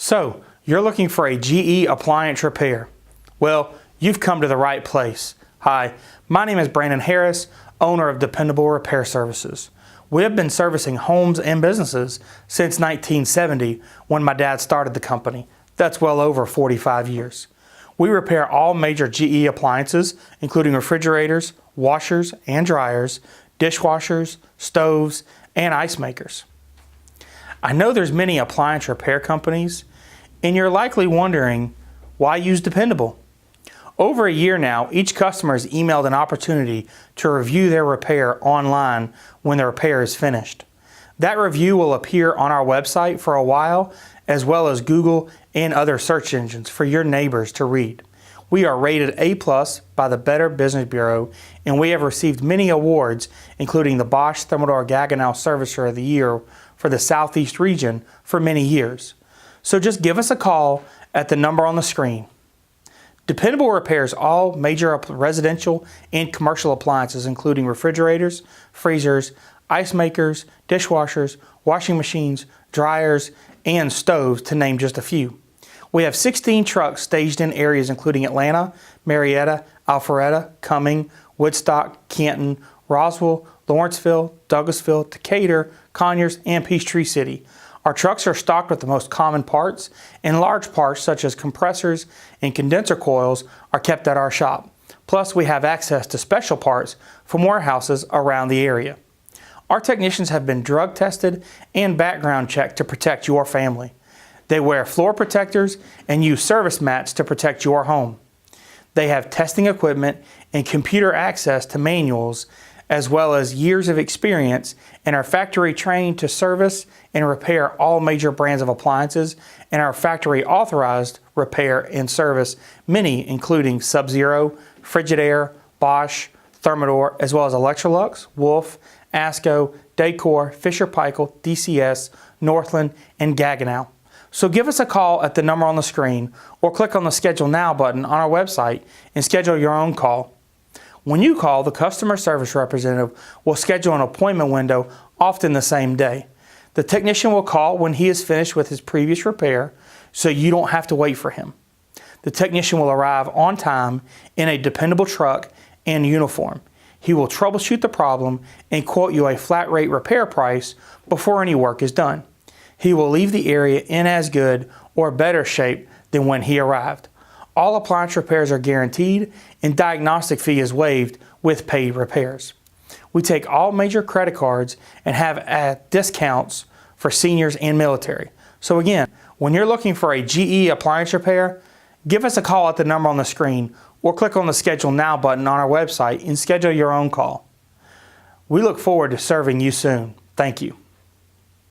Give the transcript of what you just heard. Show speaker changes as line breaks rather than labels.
So, you're looking for a GE appliance repair. Well, you've come to the right place. Hi, my name is Brandon Harris, owner of Dependable Repair Services. We have been servicing homes and businesses since 1970 when my dad started the company. That's well over 45 years. We repair all major GE appliances, including refrigerators, washers and dryers, dishwashers, stoves, and ice makers. I know there's many appliance repair companies, and you're likely wondering, why use Dependable? Over a year now, each customer has emailed an opportunity to review their repair online when the repair is finished. That review will appear on our website for a while, as well as Google and other search engines for your neighbors to read. We are rated A+ by the Better Business Bureau, and we have received many awards, including the Bosch Thermador Gaggenau Servicer of the Year for the Southeast region for many years. So just give us a call at the number on the screen. Dependable repairs all major residential and commercial appliances, including refrigerators, freezers, ice makers, dishwashers, washing machines, dryers, and stoves, to name just a few. We have 16 trucks staged in areas including Atlanta, Marietta, Alpharetta, Cumming, Woodstock, Canton, Roswell, Lawrenceville, Douglasville, Decatur, Conyers, and Peachtree City. Our trucks are stocked with the most common parts, and large parts such as compressors and condenser coils are kept at our shop. Plus, we have access to special parts from warehouses around the area. Our technicians have been drug tested and background checked to protect your family. They wear floor protectors and use service mats to protect your home. They have testing equipment and computer access to manuals, as well as years of experience, and are factory trained to service and repair all major brands of appliances, and are factory authorized repair and service many, including Sub-Zero, Frigidaire, Bosch, Thermador, as well as Electrolux, Wolf, ASCO, Dacor, Fisher-Paykel, DCS, Northland, and Gaggenau. So give us a call at the number on the screen, or click on the Schedule Now button on our website and schedule your own call. When you call, the customer service representative will schedule an appointment window, often the same day. The technician will call when he is finished with his previous repair, so you don't have to wait for him. The technician will arrive on time in a dependable truck and uniform. He will troubleshoot the problem and quote you a flat rate repair price before any work is done. He will leave the area in as good or better shape than when he arrived. All appliance repairs are guaranteed, and diagnostic fee is waived with paid repairs. We take all major credit cards and have discounts for seniors and military. So again, when you're looking for a GE appliance repair, give us a call at the number on the screen, or click on the Schedule Now button on our website and schedule your own call. We look forward to serving you soon. Thank you.